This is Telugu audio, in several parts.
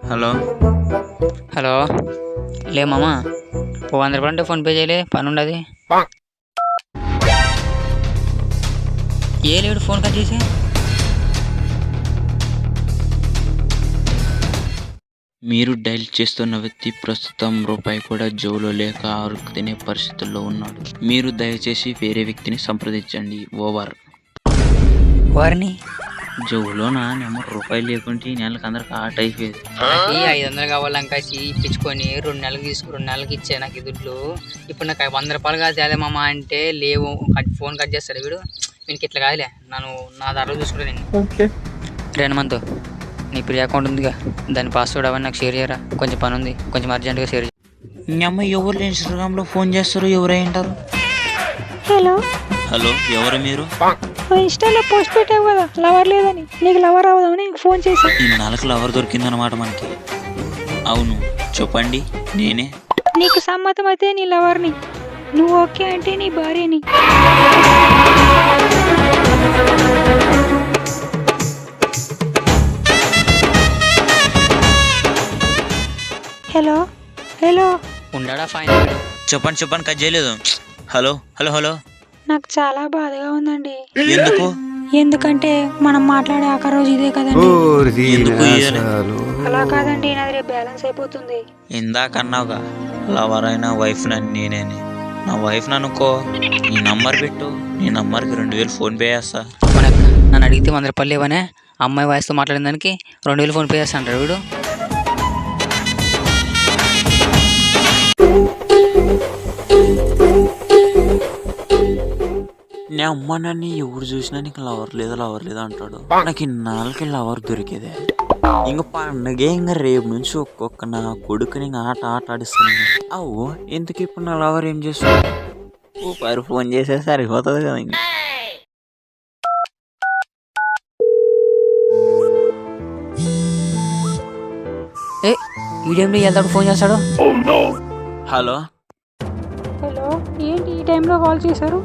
Hello hello. లే మామా, ఓ 100 రూపాయలు ఫోన్ పే చేయలే, పని ఉండదు. ఏ లేడు ఫోన్ కట్ చేసి. మీరు డైల్ చేస్తున్న వ్యక్తి ప్రస్తుతం రూపాయి కూడా జోలో లేక ఆరుకు తినే పరిస్థితుల్లో ఉన్నాడు. మీరు దయచేసి వేరే వ్యక్తిని సంప్రదించండి. ఓవర్. వారిని జోలో నా నెంబర్ రూపాయలు లేకుంటే ఈ నెలకు అందరికి ఆట అయిపోయేది. 500 కావాలంకాసి ఇప్పించుకొని 2 నెలలకి ఇచ్చే నాకు ఈ దుడ్లు. ఇప్పుడు నాకు 100 రూపాయలు కాదు అదే మామ అంటే లేవు. ఫోన్ కట్ చేస్తాడు వీడు. వీనికి ఇట్లా కాదులే, నన్ను నా దారిలో చూసుకుంటా నేను. హనుమంతు, నీ ప్రియ అకౌంట్ ఉందిగా, దాని పాస్వర్డ్ అవన్నీ నాకు షేర్ చేయరా. కొంచెం పని ఉంది, కొంచెం అర్జెంటుగా షేర్ చేయి. మీ అమ్మ ఎవరు ఇన్స్టాగ్రామ్లో ఫోన్ చేస్తారు, ఎవరై ఉంటారు? హలో హలో, ఎవరు మీరు? ఇన్స్టాలో పోస్ట్ పెట్టావు కదా లవర్ లేదని, నీకు లవర్ అవదామని ఫోన్ చేశా. ఈ నెలకు లవర్ దొరికిందనమాట మనకి. అవును, చెప్పండి, నేనే. నీకు సమ్మతం అయితే నీ లవర్ని, నువ్వు ఓకే అంటే నీ భార్యని. హలో హలో ఉండడా ఫైన్. చెప్పండి చెప్పండి, కట్ చేయలేదు. Hello hello hello. నాకు చాలా బాధగా ఉందండి. ఎందుకు? ఎందుకంటే మనం మాట్లాడే ఆఖరి రోజు ఇదే కదండి. ఎందుకు ఇయ్యాలి? అలా కాదండి, నాది రేపు బ్యాలెన్స్ అయిపోతుంది. ఇందాక అన్నావుగా లవర్ అయినా వైఫ్ నేనేని. నా వైఫ్ అనుకో, నీ నంబర్ పెట్టు, నీ నంబర్కి 2000 ఫోన్ పే చేస్తా. నన్ను అడిగితే 100 రూపాయలు లేవనే, అమ్మాయి వాయిస్తో మాట్లాడిన దానికి 2000 ఫోన్ పే చేస్తా అంటాడు వీడు. నే అమ్మ నన్ను ఎవరు చూసినా నీకు లవర్ లేదా అంటాడు. నాకు ఇన్నాళ్ళకి లవర్ దొరికేదే. ఇంక పండగే, ఇంక రేపు నుంచి ఒక్కొక్క నా కొడుకుని ఆట ఆడిస్తాను. అవు ఎందుకు ఇప్పుడు నా లవర్ ఏం చేస్తాడు? ఊపారు ఫోన్ చేసే సరిపోతుంది కదా. ఇంక ఈ టైంలో వెళ్తాడు ఫోన్ చేస్తాడు. హలో హలో, ఏంటి ఈ టైంలో కాల్ చేశారు?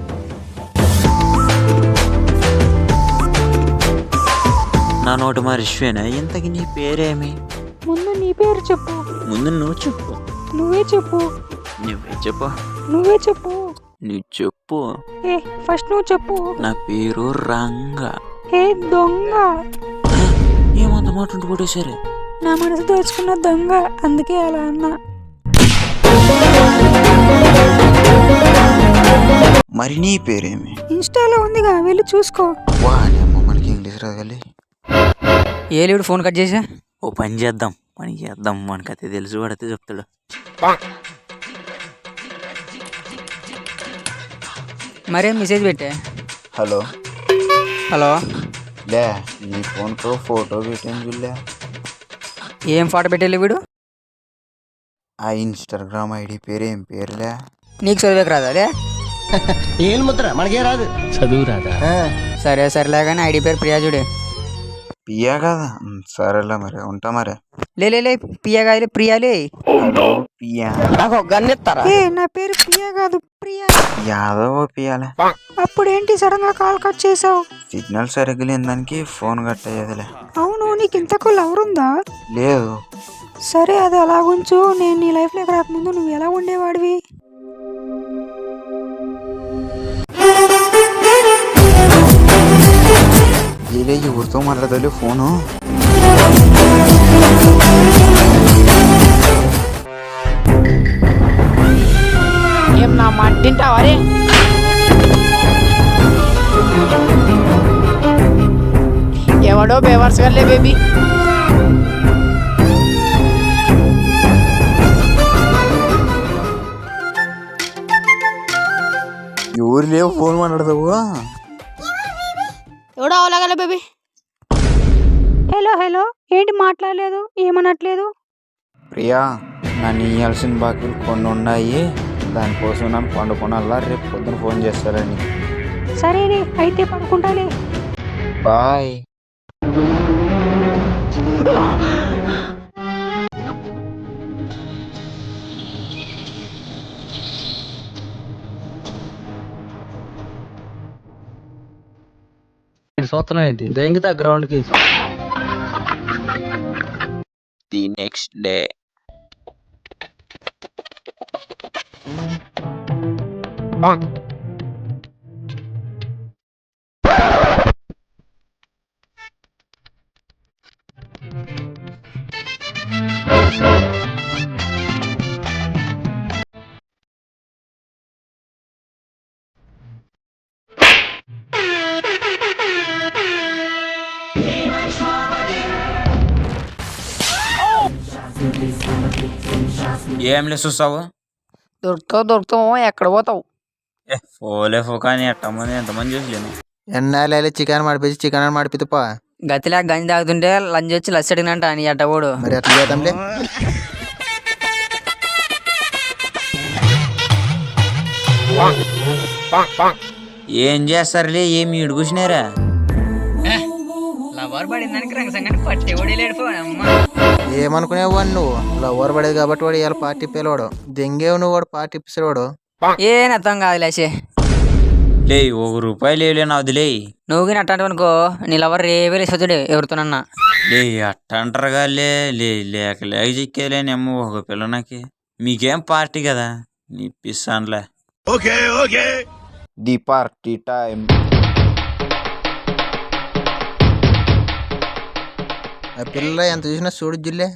నా నోటి మా రిష్వేనా? ఇంతకి నీ పేరేమి? ముందు నీ పేరు చెప్పు. ముందు నువ్వు చెప్పు. నువ్వే చెప్పు. నువ్వే చెప్పు. నువ్వే చెప్పు. నువ్వు చెప్పు. ఫస్ట్ నువ్వు చెప్పు. నా పేరు రంగా. దొంగ. ఏమంత మాట ఉంటూ కొట్టేశారు? నా మనసు దోచుకున్న దొంగ, అందుకే అలా అన్నా. మరి నీ పేరేమి? ఇన్స్టాలో ఉందిగా, వెళ్ళి చూసుకో. మనకి ఇంగ్లీష్ రాగాలి. ఏ లేడు ఫోన్ కట్ చేసా. ఓ పని చేద్దాం, మనకైతే తెలుసు, వాడైతే చెప్తాడు. మరేం మెసేజ్ పెట్టే. Hello hello. లే, నీ ఫోన్తో ఫోటో పెట్టాను చూడలే. ఏం ఫోటో పెట్టేళ్ళు వీడు? ఆ ఇన్స్టాగ్రామ్ ఐడి పేరు ఏం పేరులే? నీకు చదివేకి రాదా అదే? ఏం ముద్ర మనకే రాదు, చదువు రాదా? సరేలే కానీ ఐడి పేరు ప్రియా చూడే. పియా కదా? సరేలే, మరి ఉంటా. మరి లే పియా కాదు, ప్రియాలే. హలో పియా. నాకు గన్నెత్తారా? నా పేరు ప్రియా కాదు, ప్రియా. యాదవ్ పియాలే. అప్పుడేంటి సడన్ గా కాల్ కట్ చేసావు? సిగ్నల్ సరిగ్గా లేని దానికి ఫోన్ కట్ అయ్యేదిలే. అవును, నీకు ఇంతకు లవర్ ఉందా? లేదు. సరే, అది అలాగుంచు. నేను నీ లైఫ్ లోకి రాకముందు నువ్వు ఎలా ఉండేవాడివి? ఇదే ఎవరితో మాట్లాడలే ఫోను. ఏం నా మాట తింటావా? ఎవడో బేవర్స్ గల్లే బేబీ. ఎవరు లేవు ఫోన్ మాట్లాడతావు? ఎవడో అవలాగలే బేబీ. హలో, ఏంటి మాట్లాడలేదు, ఏమనట్లేదు? ప్రియా, నన్ను ఇవ్వాల్సిన బాకీలు కొన్ని ఉన్నాయి, దానికోసం నన్ను పండుకున్నల్లా రేపు పొద్దున ఫోన్ చేస్తారని. సరేలే, అయితే పడుకుంటాలే. బాయ్. చూస్తున్నావు ఏంటి దెంగితే గ్రౌండ్ కి ది నెక్స్ట్ డే. ఏంలే చూస్తావు? దొరుకుతావు ఎక్కడ పోతావు? పోలే కానీ ఎంతమంది చూసలేను. ఎన్నాళ్ళు చికెన్ మడిపించి చికెన్ మడిపితుపా గతిలా గంజి తాగుతుంటే లంచ్ వచ్చి లస్సి అడిగినంట నీ అట్టబోడు. మరి అట్లా చేద్దాంలే. ఏం చేస్తారులే, ఏమి ఇడుగుసినారా? లవర్ పడిందానికి రంగ సంగతి పట్టి ఓడిలేడు అమ్మ. ఏమనుకునేవు నువ్వు లవర్ పడేది కాబట్టి వాడు ఇవాళ పార్టీ పిలవాడు. దెంగేవు నువ్వు వాడు పార్టీ ఇప్పిస్తాడు. ఏ అర్థం కాదు లేసే. లే ₹1 లేవులే నా వదిలే. నువ్వు కానీ అట్ట అనుకో నీ లవర్ రేవే లేసొచ్చుడే ఎవరితోనన్నా. లే అట్ట అంటారుగా లేక చిక్కేలేనేమో ఒక పిల్లనకి. మీకేం పార్టీ కదా నీ పిస్తాన్లే. The party time. ఆ పిల్ల ఎంత చూసినా చూడు జిల్లే.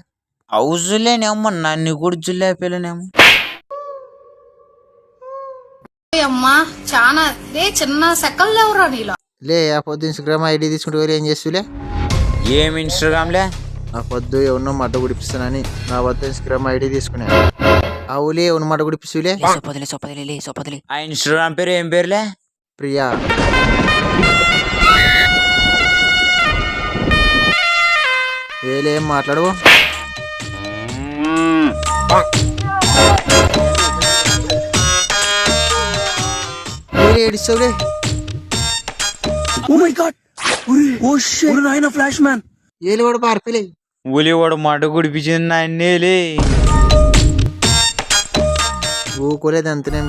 అవుజులేనేమో నన్ను కూడా జుల్లే పిల్లనేమో. అమ్మా చాలా చిన్న సెకల్ లేవురా నీలో. లే ఆ పొద్దు ఇన్స్టాగ్రామ్ ఐడి తీసుకుంటే వేరే ఏం చేస్తులే. ఏం ఇన్స్టాగ్రామ్లే? ఆ పొద్దు ఎవరినో మడ్డ గుడిపిస్తానని నా వద్ద ఇన్స్టాగ్రామ్ ఐడి తీసుకున్నా. అవులే ఎవరిని మడ్డ గుడిపిస్తులే. సొప్పదిలే. ఆ ఇన్స్టాగ్రామ్ పేరు ఏం పేరులే? ప్రియా. వేలే ఏం మాట్లాడవు. ఏడిస్తావులే. ఏలి వాడు పార్పిలే. ఉలివాడు మాట గుడిపించింది అన్నేలే. ఊకోలేదు అంతనేం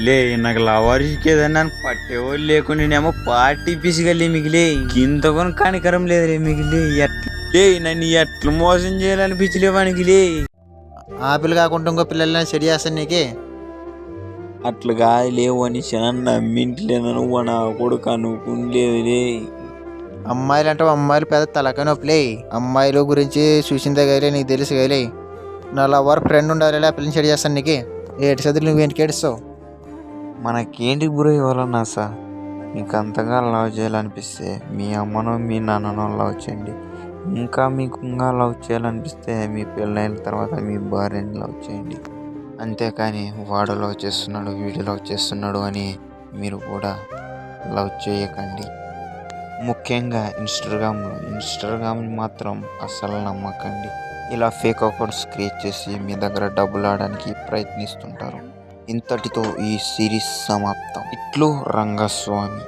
లే నాకు లవర్కేదన్నా పట్టేవాళ్ళు లేకుండానేమో పార్టీ పిసిగలే మిగిలే. ఇంత కొని కనికరం లేదులే మిగిలే. ఎట్లే నన్ను ఎట్లా మోసం చేయాలనిపించలేవానికి లే. ఆ పిల్ల కాకుండా ఇంకో పిల్లల్ని సెడి చేస్తాను నీకే. అట్లుగా లేవు అని నమ్మింట్లే నువ్వు నా కొడుకు అనుకుంటలేదులే. అమ్మాయిలు అంటే అమ్మాయిలు పెద్ద తలకాయ నొప్పులే. అమ్మాయిల గురించి చూసిందే గైలే నీకు తెలుసు గైలే. నా లవర్ ఫ్రెండ్ ఉండాలి ఆ పిల్లని సెడి చేస్తాను నీకే. ఏడు చదువులు నువ్వు ఎందుకు ఏడుస్తావు? మనకేంటి బ్రో ఇవ్వాలన్నా సార్? మీకు అంతగా లవ్ చేయాలనిపిస్తే మీ అమ్మనో మీ నాన్ననో లవ్ చేయండి. ఇంకా మీకు ఇంకా లవ్ చేయాలనిపిస్తే మీ పెళ్ళైన తర్వాత మీ భార్యని లవ్ చేయండి. అంతేకాని వాడు లవ్ చేస్తున్నాడు వీడు లవ్ చేస్తున్నాడు అని మీరు కూడా లవ్ చేయకండి. ముఖ్యంగా ఇన్స్టాగ్రామ్ని మాత్రం అస్సలు నమ్మకండి. ఇలా ఫేక్ అకౌంట్స్ క్రియేట్ చేసి మీ దగ్గర డబ్బులు ఆడడానికి ప్రయత్నిస్తుంటారు. ఇంతటితో ఈ సిరీస్ సమాప్తం. ఇట్లు రంగస్వామి.